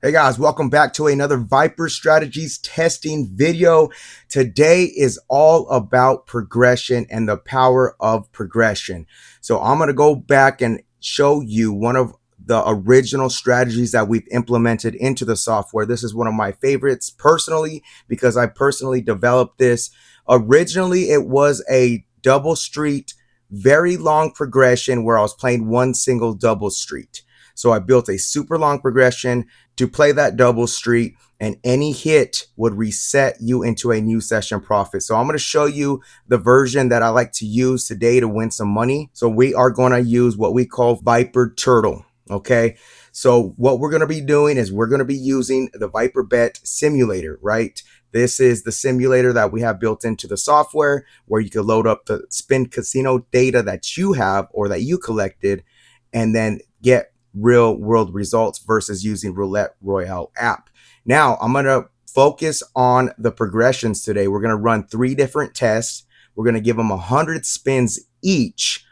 Hey guys, welcome back to another Viper Strategies testing video. Today is all about progression and the power of progression. So I'm going to go back and show you one of the original strategies that we've implemented into the software. This is one of my favorites personally because I personally developed this. Originally, it was a double street, very long progression where I was playing one single double street. So I built a super long progression to play that double street, and any hit would reset you into a new session profit. So I'm going to show you the version that I like to use today to win some money. So we are going to use what we call Viper Turtle. Okay. So what we're going to be doing is we're going to be using the Viper Bet simulator, right? This is the simulator that we have built into the software where you can load up the spin casino data that you have or that you collected and then get real world results versus using Roulette Royale app. Now I'm going to focus on the progressions today. We're going to run 3 different tests. We're going to give them 100 spins each,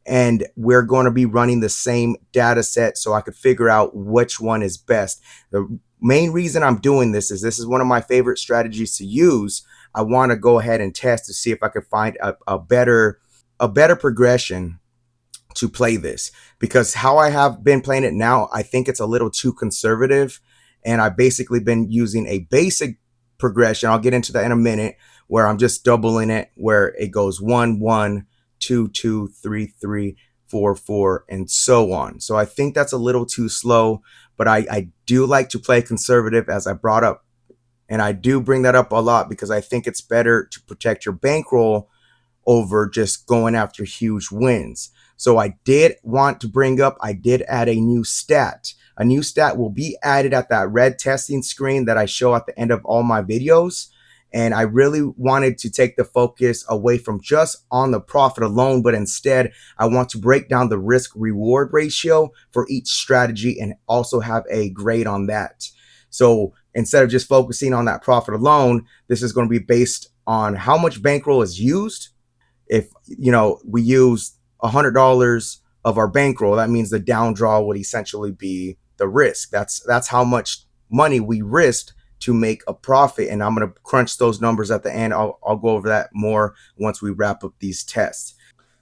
and we're going to be running the same data set so I could figure out which one is best. The main reason I'm doing this is one of my favorite strategies to use. I want to go ahead and test to see if I could find a better progression to play this, because how I have been playing it now, I think it's a little too conservative, and I've basically been using a basic progression. I'll get into that in a minute, where I'm just doubling it, where it goes 1 1 2 2 3 3 4 4 and so on. So I think that's a little too slow, but I do like to play conservative, as I brought up, and I do bring that up a lot because I think it's better to protect your bankroll over just going after huge wins. So I did want to bring up, I did add a new stat. A new stat will be added at that red testing screen that I show at the end of all my videos. And I really wanted to take the focus away from just on the profit alone, but instead I want to break down the risk reward ratio for each strategy and also have a grade on that. So instead of just focusing on that profit alone, this is going to be based on how much bankroll is used. If we use $100 of our bankroll, that means the down draw would essentially be the risk. That's how much money we risked to make a profit, and I'm going to crunch those numbers at the end. I'll go over that more once we wrap up these tests.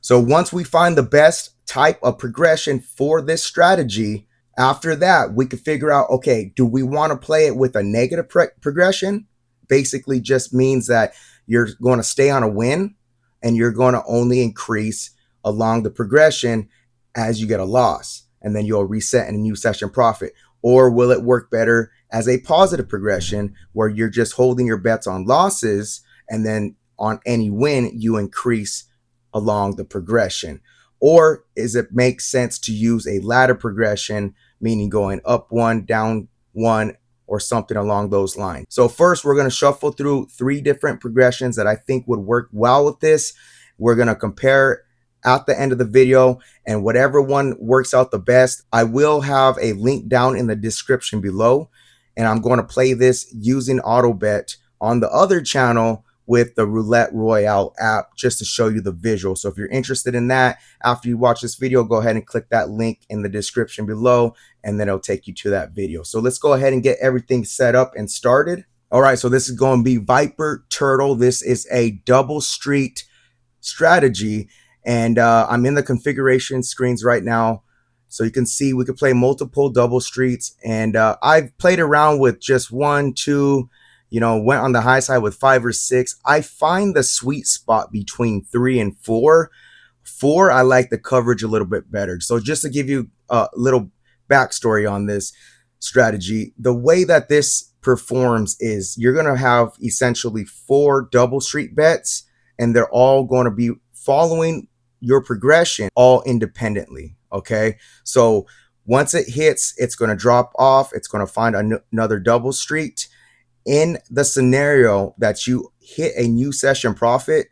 So once we find the best type of progression for this strategy, after that we could figure out, okay, do we want to play it with a negative progression? Basically just means that you're going to stay on a win and you're going to only increase along the progression as you get a loss, and then you'll reset in a new session profit. Or will it work better as a positive progression where you're just holding your bets on losses, and then on any win you increase along the progression? Or is it make sense to use a ladder progression, meaning going up 1, down 1, or something along those lines? So first, we're going to shuffle through 3 different progressions that I think would work well with this. We're going to compare at the end of the video, and whatever one works out the best, I will have a link down in the description below, and I'm going to play this using AutoBet on the other channel with the Roulette Royale app, just to show you the visual. So if you're interested in that, after you watch this video, go ahead and click that link in the description below, and then it'll take you to that video. So let's go ahead and get everything set up and started. All right, so this is going to be Viper Turtle. This is a double street strategy, and I'm in the configuration screens right now. So you can see we could play multiple double streets, and I've played around with just 1, 2, went on the high side with 5 or 6. I find the sweet spot between 3 and 4. 4, I like the coverage a little bit better. So just to give you a little backstory on this strategy, the way that this performs is you're going to have essentially 4 double street bets, and they're all going to be following your progression all independently. Okay, so once it hits, it's going to drop off. It's going to find another double street. In the scenario that you hit a new session profit,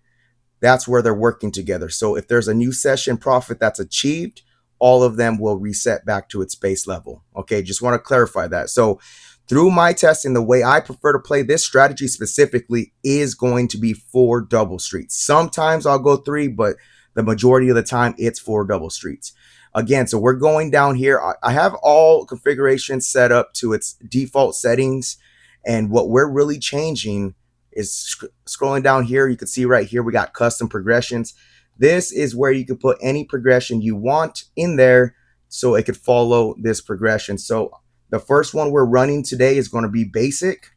that's where they're working together. So if there's a new session profit that's achieved, all of them will reset back to its base level. Okay, just want to clarify that. So through my testing, the way I prefer to play this strategy specifically is going to be 4 double streets. Sometimes I'll go 3, but the majority of the time it's 4 double streets. Again, so we're going down here. I have all configurations set up to its default settings. And what we're really changing is scrolling down here. You can see right here, we got custom progressions. This is where you can put any progression you want in there so it could follow this progression. So the first one we're running today is going to be basic.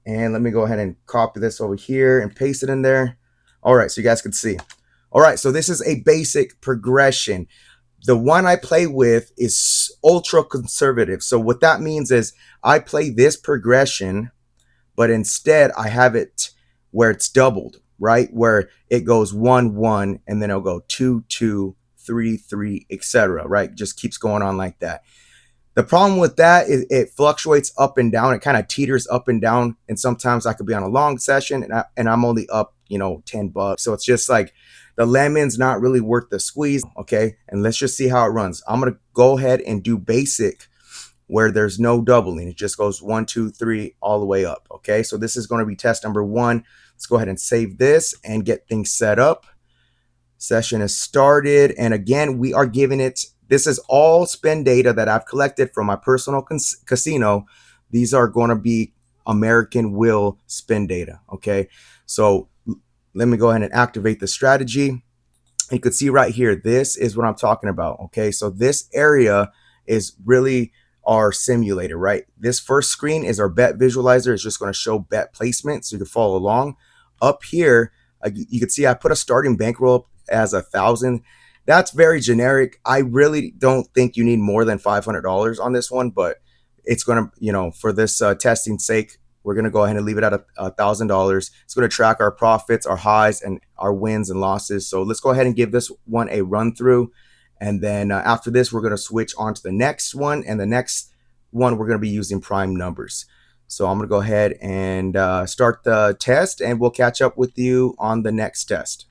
And let me go ahead and copy this over here and paste it in there. All right, so you guys can see. All right, so this is a basic progression. The one I play with is ultra conservative. So what that means is I play this progression, but instead I have it where it's doubled, right? Where it goes 1, 1, and then it'll go 2, 2, 3, 3, etc. Right? Just keeps going on like that. The problem with that is it fluctuates up and down. It kind of teeters up and down. And sometimes I could be on a long session and I'm only up, $10. So it's just like the lemon's not really worth the squeeze. Okay. And let's just see how it runs. I'm going to go ahead and do basic where there's no doubling. It just goes 1, 2, 3 all the way up. Okay. So this is going to be test number 1. Let's go ahead and save this and get things set up. Session is started. And again, we are giving it, this is all spin data that I've collected from my personal casino. These are going to be American Will spin data. Okay. So let me go ahead and activate the strategy. You can see right here, this is what I'm talking about. Okay. So this area is really our simulator, right? This first screen is our bet visualizer. It's just going to show bet placement so you can follow along. Up here, you can see I put a starting bankroll as 1,000. That's very generic. I really don't think you need more than $500 on this one, but it's going to, for this testing sake, we're going to go ahead and leave it at $1,000. It's going to track our profits, our highs, and our wins and losses. So let's go ahead and give this one a run through. And then after this, we're going to switch on to the next one. And the next one, we're going to be using prime numbers. So I'm going to go ahead and start the test, and we'll catch up with you on the next test.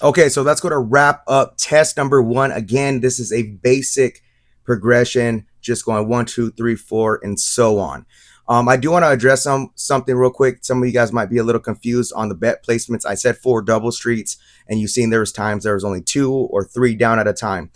Okay, so that's going to wrap up test number 1. Again, this is a basic progression, just going 1, 2, 3, 4, and so on. I do want to address something real quick. Some of you guys might be a little confused on the bet placements. I said 4 double streets, and you've seen there was times there was only 2 or 3 down at a time.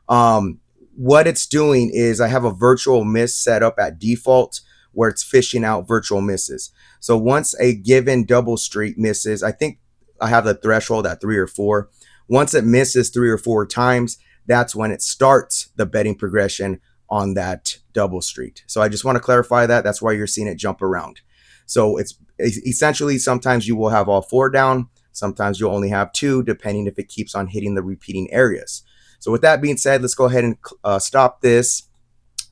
Um, what it's doing is I have a virtual miss set up at default where it's fishing out virtual misses. So once a given double street misses, I think I have the threshold at 3 or 4. Once it misses 3 or 4 times, that's when it starts the betting progression on that double street. So I just want to clarify that. That's why you're seeing it jump around. So it's essentially sometimes you will have all 4 down, sometimes you'll only have 2, depending if it keeps on hitting the repeating areas. So with that being said, let's go ahead and stop this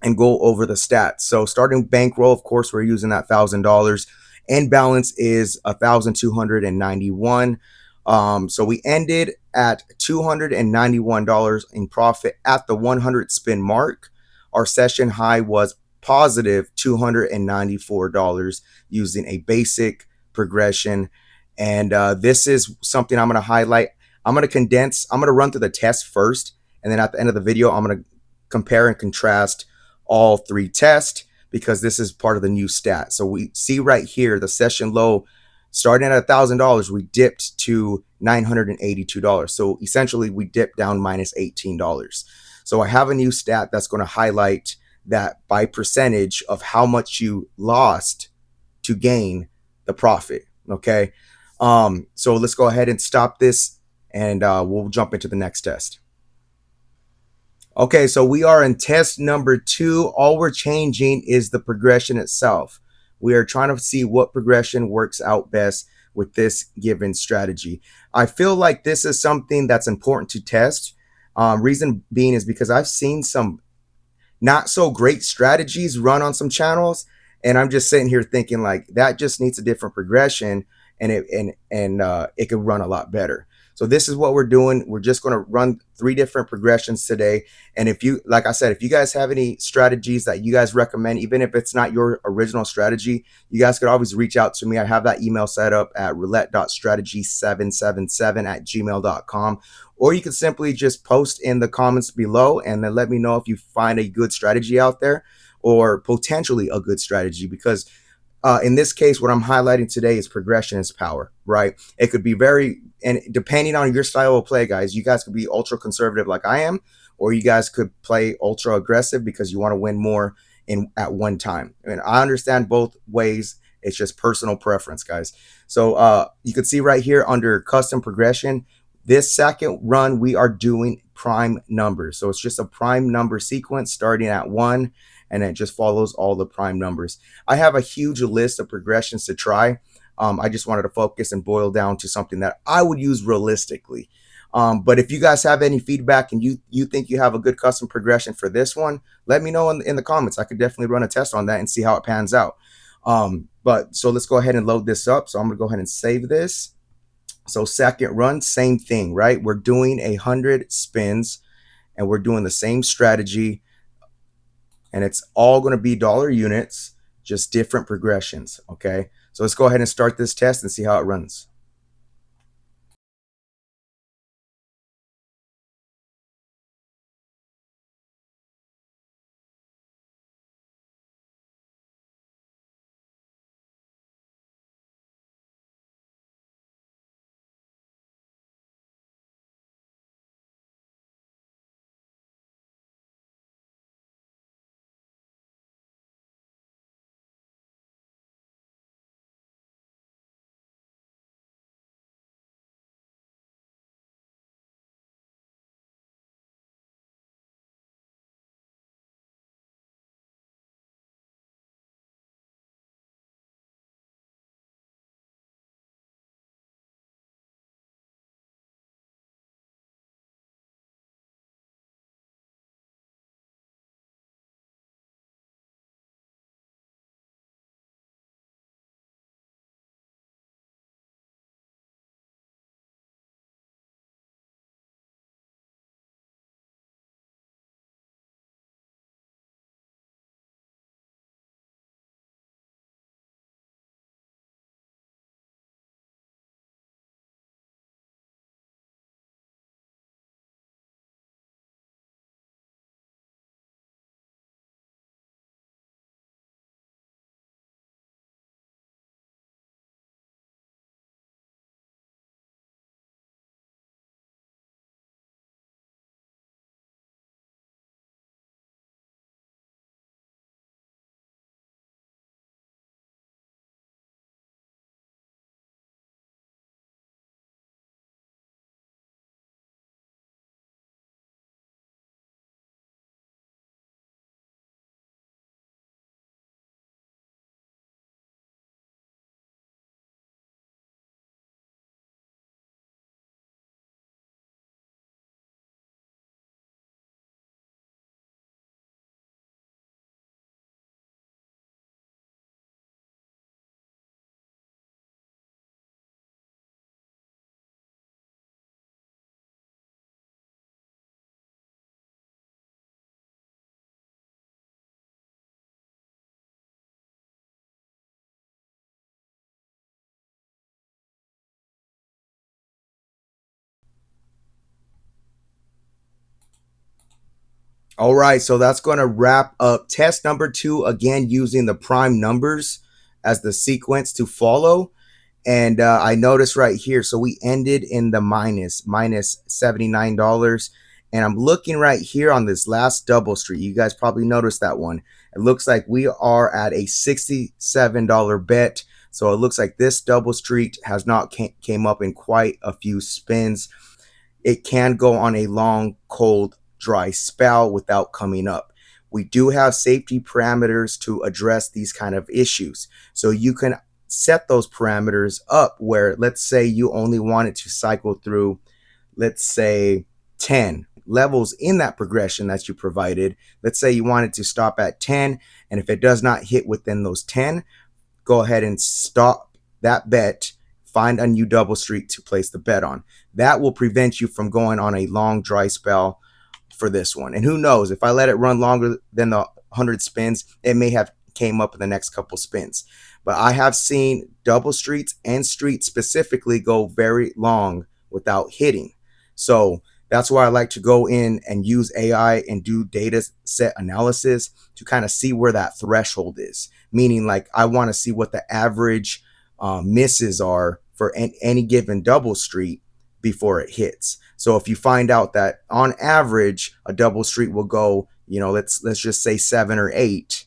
and go over the stats. So starting bankroll, of course, we're using that $1,000. End balance is 1,291. So we ended at $291 in profit at the 100 spin mark. Our session high was positive $294 using a basic progression. And this is something I'm going to highlight. I'm going to run through the test first. And then at the end of the video, I'm going to compare and contrast all 3 tests because this is part of the new stat. So we see right here the session low starting at $1,000, we dipped to $982. So essentially we dipped down minus $18. So I have a new stat that's going to highlight that by percentage of how much you lost to gain the profit. Okay. So let's go ahead and stop this and we'll jump into the next test. Okay, so we are in test number 2. All we're changing is the progression itself. We are trying to see what progression works out best with this given strategy. I feel like this is something that's important to test. Reason being is because I've seen some not so great strategies run on some channels, and I'm just sitting here thinking like that just needs a different progression, and it could run a lot better. So this is what we're doing. We're just going to run 3 different progressions today. And if you, like I said, if you guys have any strategies that you guys recommend, even if it's not your original strategy, you guys could always reach out to me. I have that email set up at roulette.strategy777@gmail.com. Or you can simply just post in the comments below and then let me know if you find a good strategy out there or potentially a good strategy, because in this case, what I'm highlighting today is progression is power, right? It could be and depending on your style of play, guys, you guys could be ultra conservative like I am, or you guys could play ultra aggressive because you want to win more at one time. I mean, I understand both ways. It's just personal preference, guys. So you can see right here under custom progression, this second run, we are doing prime numbers. So it's just a prime number sequence starting at 1, and it just follows all the prime numbers. I have a huge list of progressions to try. I just wanted to focus and boil down to something that I would use realistically. But if you guys have any feedback and you think you have a good custom progression for this one, let me know in the comments. I could definitely run a test on that and see how it pans out. But so let's go ahead and load this up. So I'm going to go ahead and save this. So second run, same thing, right? We're doing 100 spins and we're doing the same strategy, and it's all going to be dollar units, just different progressions. Okay. So let's go ahead and start this test and see how it runs. All right, so that's going to wrap up test number 2, again using the prime numbers as the sequence to follow. And I noticed right here, so we ended in the minus $79. And I'm looking right here on this last double street. You guys probably noticed that one. It looks like we are at a $67 bet. So it looks like this double street has not came up in quite a few spins. It can go on a long, cold, dry spell without coming up. We do have safety parameters to address these kind of issues. So you can set those parameters up where, let's say you only want it to cycle through, let's say 10 levels in that progression that you provided. Let's say you want it to stop at 10, and if it does not hit within those 10, go ahead and stop that bet, find a new double street to place the bet on. That will prevent you from going on a long dry spell for this one. And who knows, if I let it run longer than the 100 spins, it may have came up in the next couple spins. But I have seen double streets and streets specifically go very long without hitting. So that's why I like to go in and use AI and do data set analysis to kind of see where that threshold is. Meaning, like, I want to see what the average misses are for any given double street before it hits. So if you find out that on average a double street will go, let's just say 7 or 8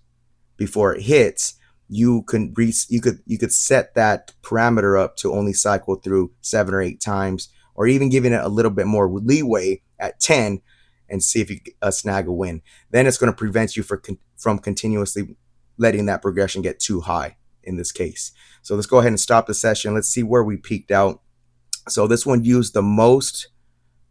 before it hits, you could set that parameter up to only cycle through 7 or 8 times, or even giving it a little bit more leeway at 10 and see if you snag a win. Then it's going to prevent you from continuously letting that progression get too high in this case. So let's go ahead and stop the session. Let's see where we peaked out. So this one used the most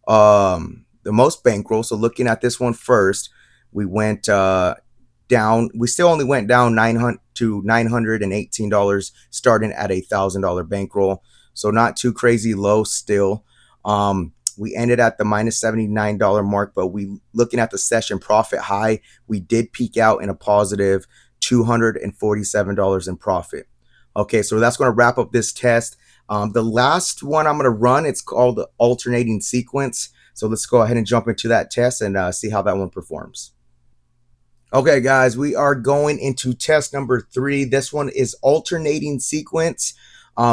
bankroll. So looking at this one first, we went down. We still only went down $918, starting at $1,000 bankroll. So not too crazy low still. We ended at the minus $79 mark, but we looking at the session profit high, we did peak out in a positive $247 in profit. Okay, so that's going to wrap up this test. The last one I'm going to run, it's called the alternating sequence. So let's go ahead and jump into that test and see how that one performs. Okay, guys, we are going into test number 3. This one is alternating sequence.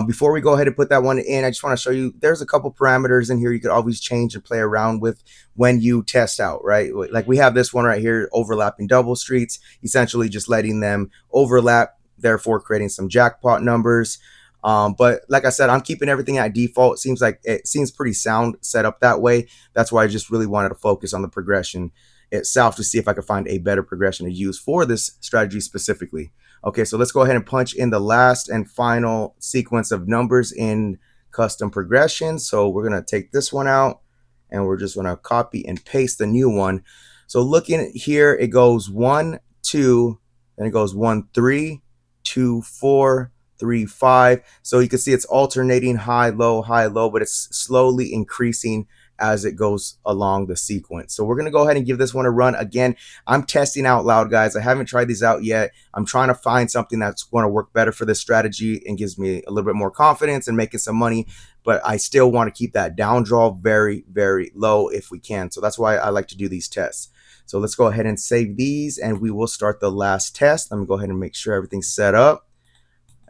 Before we go ahead and put that one in, I just want to show you there's a couple parameters in here you could always change and play around with when you test out, right? Like we have this one right here, overlapping double streets, essentially just letting them overlap, therefore creating some jackpot numbers. But like I said, I'm keeping everything at default. It seems pretty sound set up that way. That's why I just really wanted to focus on the progression itself to see if I could find a better progression to use for this strategy specifically. Okay, so let's go ahead and punch in the last and final sequence of numbers in custom progression. So we're going to take this one out and we're just going to copy and paste the new one. So looking here, it goes 1, 2, then it goes 1, 3, 2, 4, 3, 5. So you can see it's alternating high, low, but it's slowly increasing as it goes along the sequence. So we're going to go ahead and give this one a run. Again, I'm testing out loud, guys. I haven't tried these out yet. I'm trying to find something that's going to work better for this strategy and gives me a little bit more confidence in making some money, but I still want to keep that down draw very, very low if we can. So that's why I like to do these tests. So let's go ahead and save these and we will start the last test. Let me go ahead and make sure everything's set up.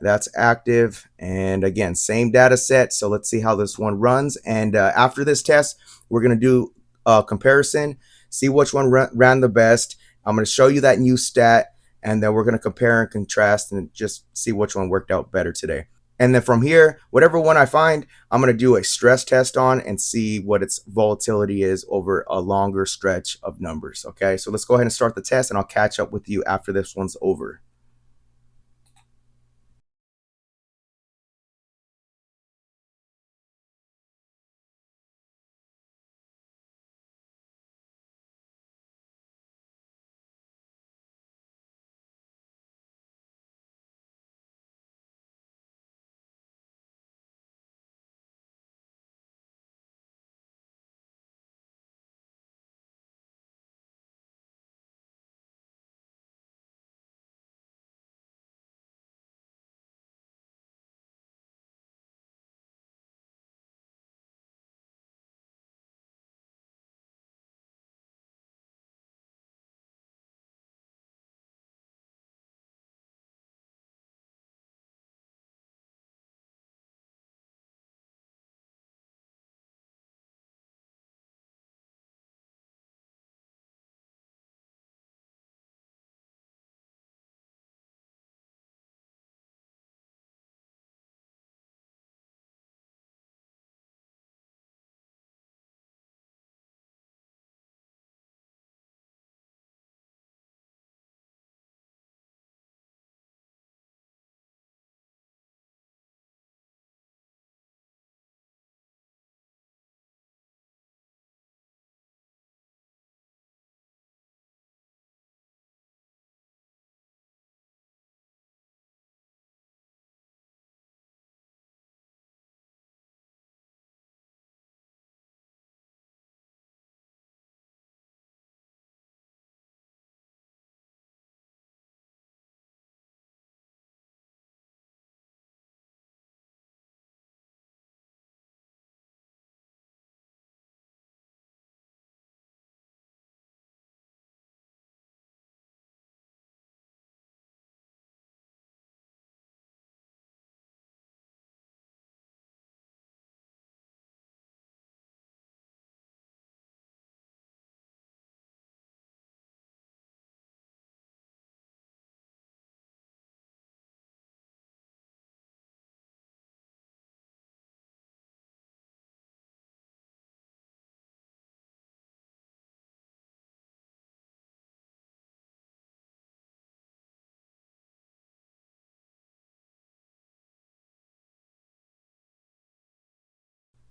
That's active, and again, same data set. So let's see how this one runs. And after this test, we're going to do a comparison, see which one ran the best. I'm going to show you that new stat, and then we're going to compare and contrast and just see which one worked out better today. And then from here, whatever one I find, I'm going to do a stress test on and see what its volatility is over a longer stretch of numbers. Okay, so let's go ahead and start the test, and I'll catch up with you after this one's over.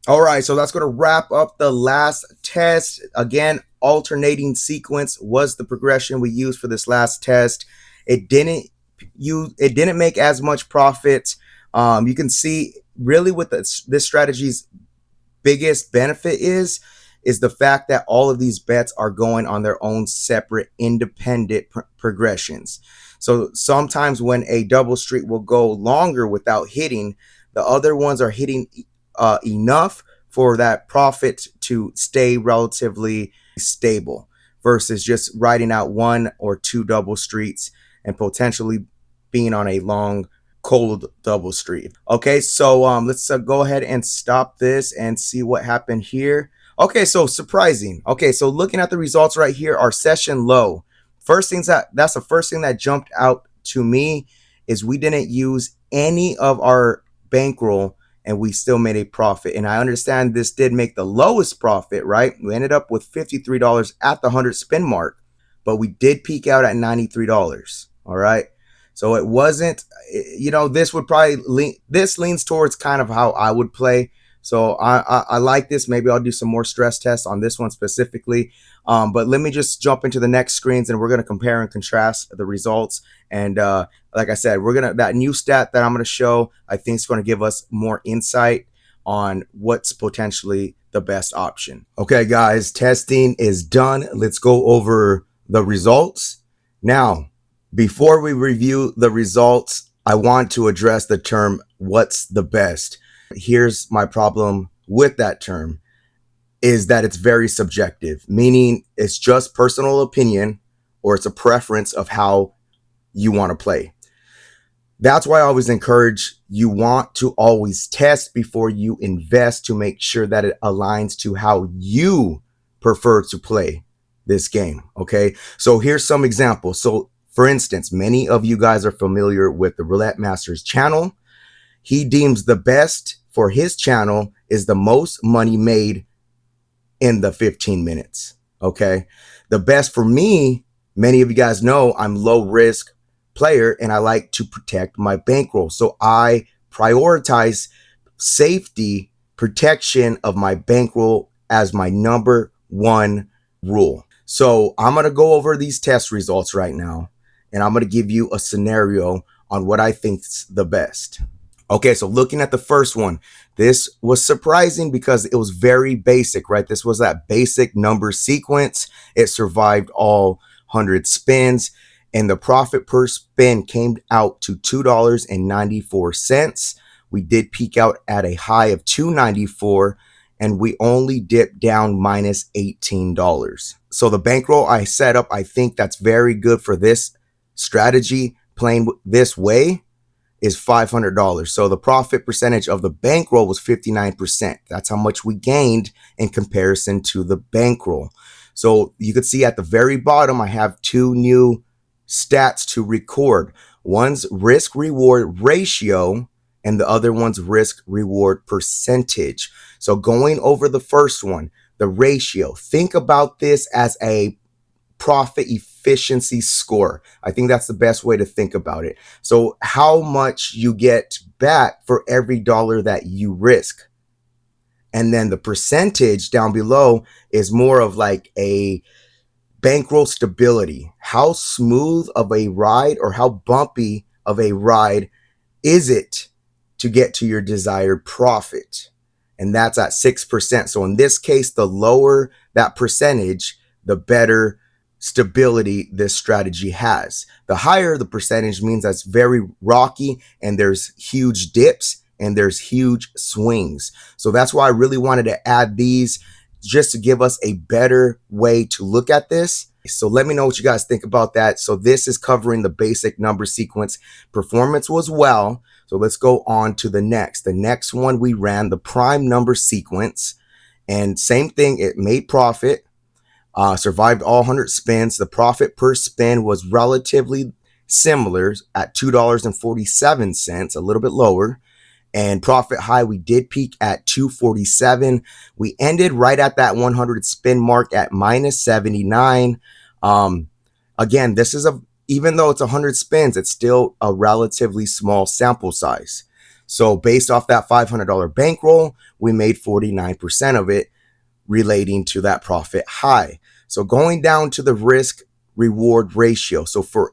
All right, so that's going to wrap up the last test. Again, alternating sequence was the progression we used for this last test. It didn't it didn't make as much profit. You can see really what this strategy's biggest benefit is the fact that all of these bets are going on their own separate independent progressions. So sometimes when a double streak will go longer without hitting, the other ones are hitting enough for that profit to stay relatively stable versus just riding out one or two double streaks and potentially being on a long cold double streak. Okay, so let's go ahead and stop this and see what happened here. Okay, so surprising. Okay, so looking at the results right here, our session low. That's the first thing that jumped out to me is we didn't use any of our bankroll and we still made a profit. And I understand this did make the lowest profit, right? We ended up with $53 at the 100 spin mark, but we did peak out at $93. All right. So it wasn't, this would probably this leans towards kind of how I would play. So I like this. Maybe I'll do some more stress tests on this one specifically. But let me just jump into the next screens and we're going to compare and contrast the results. And like I said, that new stat that I'm going to show, I think is going to give us more insight on what's potentially the best option. Okay, guys, testing is done. Let's go over the results. Now, before we review the results, I want to address the term, what's the best? Here's my problem with that term, is that it's very subjective, meaning it's just personal opinion or it's a preference of how you want to play. That's why I always encourage you want to always test before you invest to make sure that it aligns to how you prefer to play this game. Okay, so here's some examples. So for instance, many of you guys are familiar with the Roulette Masters channel. He deems the best for his channel is the most money made in the 15 minutes. Okay. The best for me, many of you guys know I'm low risk player and I like to protect my bankroll. So I prioritize safety, protection of my bankroll as my number one rule. So I'm going to go over these test results right now. And I'm going to give you a scenario on what I think's the best. Okay, so looking at the first one, this was surprising because it was very basic, right? This was that basic number sequence. It survived all 100 spins, and the profit per spin came out to $2.94. We did peak out at a high of $2.94, and we only dipped down minus $18. So the bankroll I set up, I think that's very good for this strategy. Playing this way is $500. So the profit percentage of the bankroll was 59%. That's how much we gained in comparison to the bankroll. So you could see at the very bottom, I have two new stats to record. One's risk reward ratio and the other one's risk reward percentage. So going over the first one, the ratio, think about this as a profit efficiency score. I think that's the best way to think about it. So how much you get back for every dollar that you risk. And then the percentage down below is more of like a bankroll stability. How smooth of a ride or how bumpy of a ride is it to get to your desired profit? And that's at 6%. So in this case, the lower that percentage, the better stability this strategy has. The higher the percentage means that's very rocky and there's huge dips and there's huge swings. So that's why I really wanted to add these just to give us a better way to look at this. So let me know what you guys think about that. So this is covering the basic number sequence. Performance was well. So let's go on to the next. The next one, we ran the prime number sequence, and same thing, it made profit. Survived all 100 spins. The profit per spin was relatively similar at $2.47, a little bit lower. And profit high, we did peak at $2.47. We ended right at that 100 spin mark at minus 79. Again, this is even though it's 100 spins, it's still a relatively small sample size. So based off that $500 bankroll, we made 49% of it relating to that profit high. So going down to the risk reward ratio. So for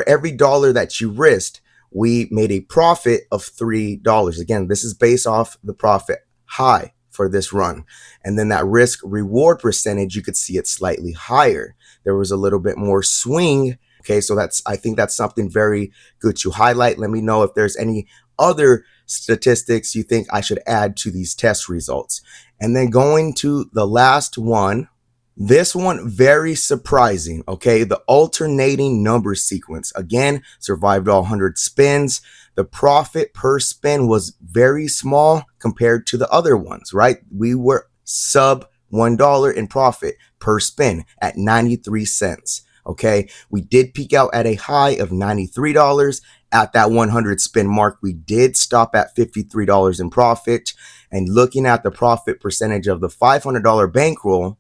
every dollar that you risked, we made a profit of $3. Again, this is based off the profit high for this run. And then that risk reward percentage, you could see it slightly higher. There was a little bit more swing. Okay, so I think that's something very good to highlight. Let me know if there's any other statistics you think I should add to these test results. And then going to the last one, this one, very surprising. Okay, the alternating number sequence. Again, survived all 100 spins. The profit per spin was very small compared to the other ones, right? We were sub $1 in profit per spin at 93 cents. Okay, we did peak out at a high of $93. At that 100 spin mark, we did stop at $53 in profit. And looking at the profit percentage of the $500 bankroll,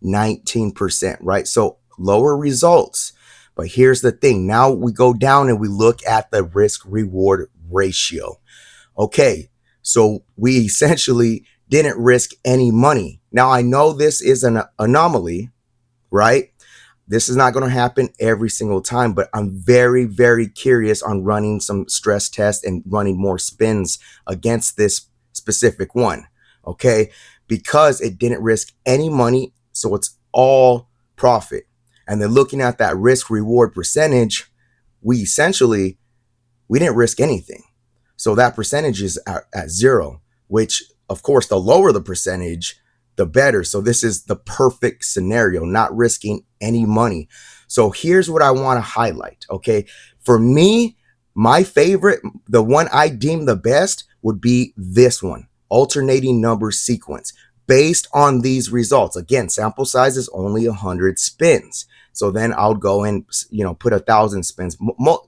19%, right? So lower results. But here's the thing. Now we go down and we look at the risk reward ratio. Okay, so we essentially didn't risk any money. Now I know this is an anomaly, right? This is not going to happen every single time, but I'm very, very curious on running some stress tests and running more spins against this specific one. Okay, because it didn't risk any money. So it's all profit. And then looking at that risk reward percentage, we didn't risk anything. So that percentage is at zero, which of course, the lower the percentage, the better. So this is the perfect scenario, not risking any money. So here's what I want to highlight. Okay. For me, my favorite, the one I deem the best would be this one, alternating number sequence. Based on these results, again, sample size is only 100 spins. So then I'll go and, put 1,000 spins,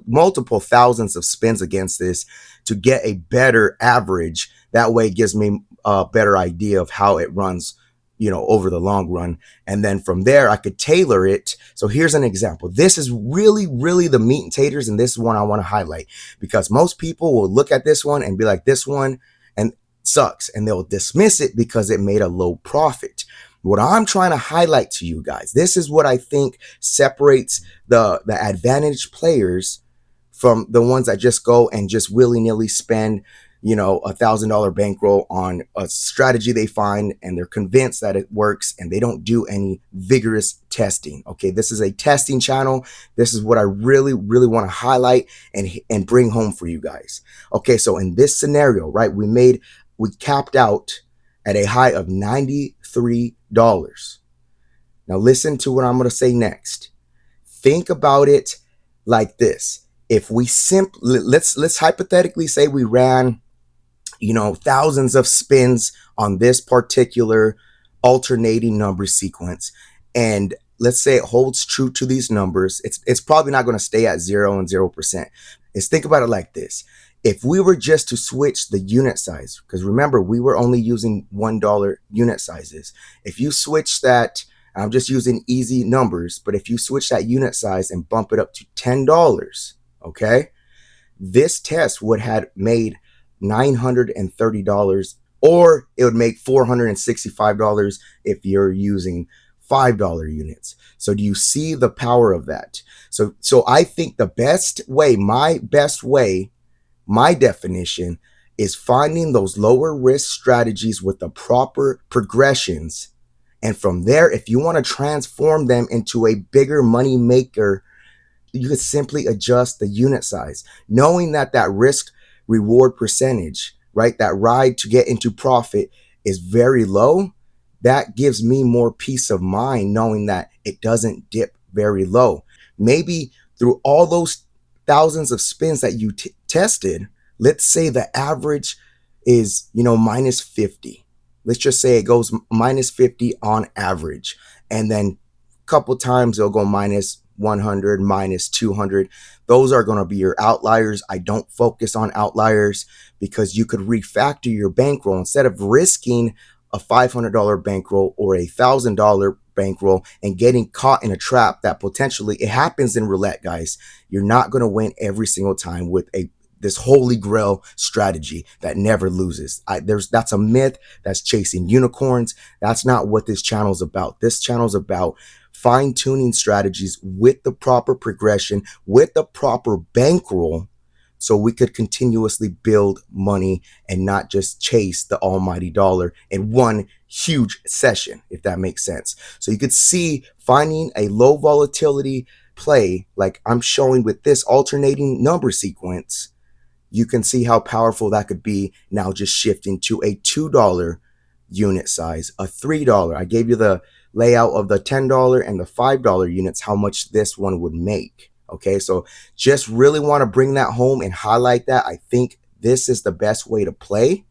multiple thousands of spins against this to get a better average. That way it gives me a better idea of how it runs, over the long run. And then from there, I could tailor it. So here's an example. This is really, really the meat and taters. And this is one I want to highlight because most people will look at this one and be like, this one and sucks, and they'll dismiss it because it made a low profit. What I'm trying to highlight to you guys, this is what I think separates the advantaged players from the ones that just go and just willy-nilly spend, $1,000 bankroll on a strategy they find and they're convinced that it works and they don't do any vigorous testing. Okay, this is a testing channel. This is what I really, really want to highlight and bring home for you guys. Okay, so in this scenario, right, we capped out at a high of $93. Now listen to what I'm going to say next. Think about it like this. If we let's hypothetically say we ran, thousands of spins on this particular alternating number sequence, and let's say it holds true to these numbers, it's probably not going to stay at 0 and 0%. Let's think about it like this. If we were just to switch the unit size, because remember, we were only using $1 unit sizes. If you switch that, I'm just using easy numbers, but if you switch that unit size and bump it up to $10, okay, this test would have made $930, or it would make $465 if you're using $5 units. So do you see the power of that? So I think the best way, my definition is finding those lower risk strategies with the proper progressions. And from there, if you want to transform them into a bigger money maker, you could simply adjust the unit size, knowing that risk reward percentage, right, that ride to get into profit is very low. That gives me more peace of mind knowing that it doesn't dip very low. Maybe through all those thousands of spins that you tested, let's say the average is, minus 50. Let's just say it goes minus 50 on average. And then a couple times it'll go minus 100, minus 200. Those are going to be your outliers. I don't focus on outliers because you could refactor your bankroll instead of risking a $500 bankroll or a $1,000 bankroll and getting caught in a trap that potentially, it happens in roulette, guys. You're not going to win every single time with a this holy grail strategy that never loses. That's a myth. That's chasing unicorns. That's not what this channel is about. This channel is about fine-tuning strategies with the proper progression, with the proper bankroll, so we could continuously build money and not just chase the almighty dollar in one huge session, if that makes sense. So you could see finding a low volatility play like I'm showing with this alternating number sequence, you can see how powerful that could be. Now just shifting to a $2 unit size, a $3. I gave you the layout of the $10 and the $5 units, how much this one would make. Okay, so just really want to bring that home and highlight that. I think this is the best way to play.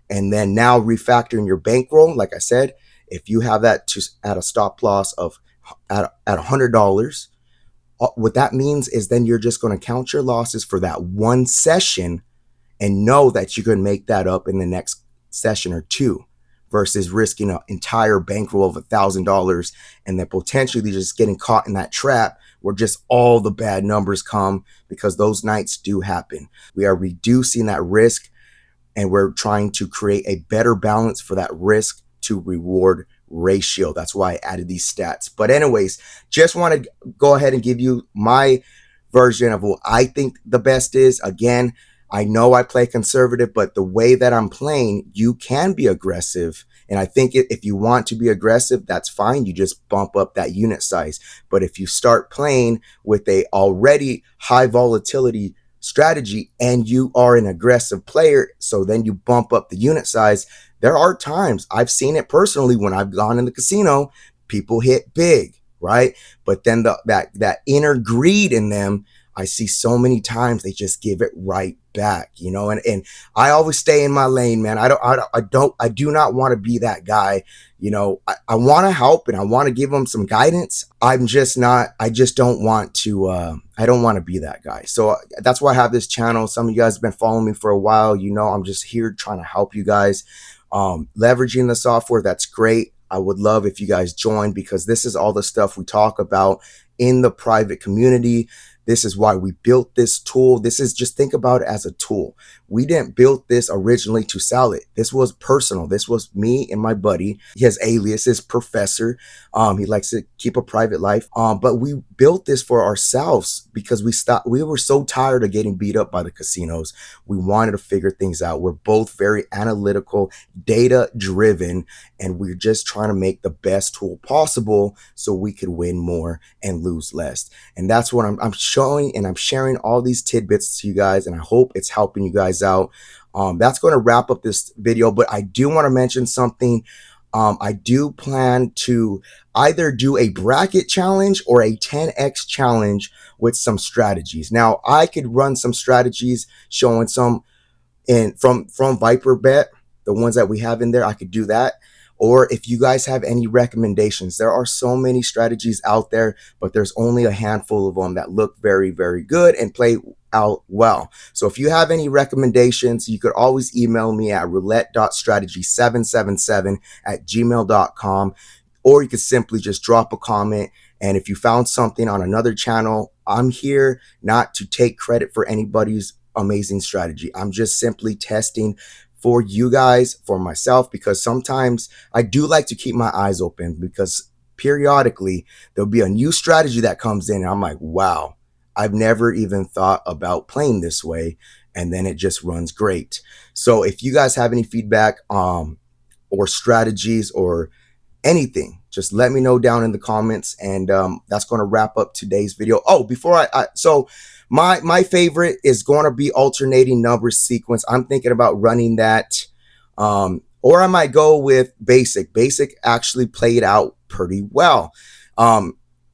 And then now refactoring your bankroll, like I said, if you have that at a stop loss of at $100, what that means is then you're just going to count your losses for that one session and know that you can make that up in the next session or two, versus risking an entire bankroll of $1,000 and then potentially just getting caught in that trap where just all the bad numbers come, because those nights do happen. We are reducing that risk, and we're trying to create a better balance for that risk to reward ratio. That's why I added these stats. But anyways, just want to go ahead and give you my version of what I think the best is. Again, I know I play conservative, but the way that I'm playing, you can be aggressive. And I think if you want to be aggressive, that's fine. You just bump up that unit size. But if you start playing with a already high volatility strategy and you are an aggressive player, so then you bump up the unit size, there are times I've seen it personally when I've gone in the casino, people hit big, right? But then that inner greed in them, I see so many times they just give it right back, you know. And I always stay in my lane, man. I do not want to be that guy. You know, I want to help and I want to give them some guidance. I just don't want to, I don't want to be that guy. So that's why I have this channel. Some of you guys have been following me for a while. You know, I'm just here trying to help you guys, leveraging the software. That's great. I would love if you guys join, because this is all the stuff we talk about in the private community. This is why we built this tool. This is, just think about it as a tool. We didn't build this originally to sell it. This was personal. This was me and my buddy. His alias is Professor. He likes to keep a private life. But we built this for ourselves because we were so tired of getting beat up by the casinos. We wanted to figure things out. We're both very analytical, data driven, and we're just trying to make the best tool possible so we could win more and lose less. And that's what I'm showing, and I'm sharing all these tidbits to you guys, and I hope it's helping you guys out. That's going to wrap up this video, but I do want to mention something. I do plan to either do a bracket challenge or a 10x challenge with some strategies. Now, I could run some strategies showing some from Viper Bet, the ones that we have in there. I could do that. Or if you guys have any recommendations, there are so many strategies out there, but there's only a handful of them that look very, very good and play out well. So if you have any recommendations, you could always email me at roulette.strategy777@gmail.com, or you could simply just drop a comment. And if you found something on another channel, I'm here not to take credit for anybody's amazing strategy. I'm just simply testing for you guys, for myself, because sometimes I do like to keep my eyes open, because periodically there'll be a new strategy that comes in and I'm like, wow, I've never even thought about playing this way, and then it just runs great. So if you guys have any feedback or strategies or anything, just let me know down in the comments. And that's going to wrap up today's video. Oh, before so my favorite is going to be alternating number sequence. I'm thinking about running that, or I might go with basic. Basic actually played out pretty well.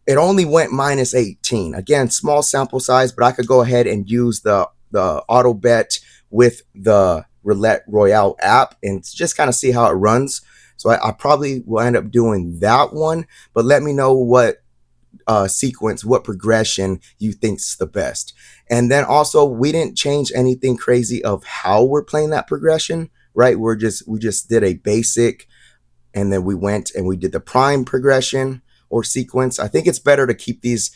It only went -18. Again, small sample size, but I could go ahead and use the auto bet with the Roulette Royale app and just kind of see how it runs. So I probably will end up doing that one, but let me know what sequence, what progression you think's the best. And then also, we didn't change anything crazy of how we're playing that progression, right? We just did a basic, and then we went and we did the prime progression or sequence. I think it's better to keep these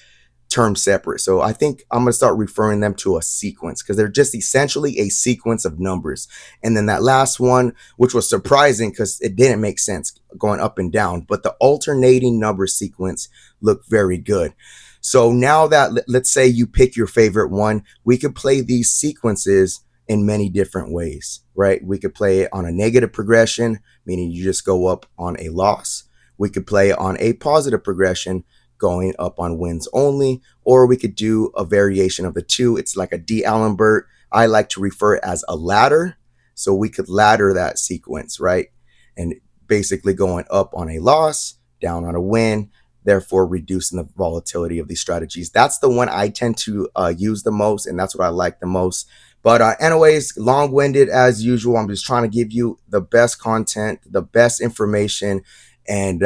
terms separate. So I think I'm going to start referring them to a sequence because they're just essentially a sequence of numbers. And then that last one, which was surprising because it didn't make sense going up and down, but the alternating number sequence looked very good. So now that let's say you pick your favorite one, we could play these sequences in many different ways, right? We could play it on a negative progression, meaning you just go up on a loss. We could play it on a positive progression, going up on wins only, or we could do a variation of the two. It's like a D'Alembert. I like to refer it as a ladder. So we could ladder that sequence, right? And basically going up on a loss, down on a win, therefore reducing the volatility of these strategies. That's the one I tend to use the most, and that's what I like the most. But anyways, long-winded as usual. I'm just trying to give you the best content, the best information, and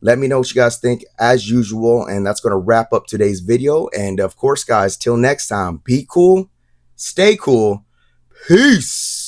let me know what you guys think as usual. And that's going to wrap up today's video. And of course, guys, till next time, be cool, stay cool, peace.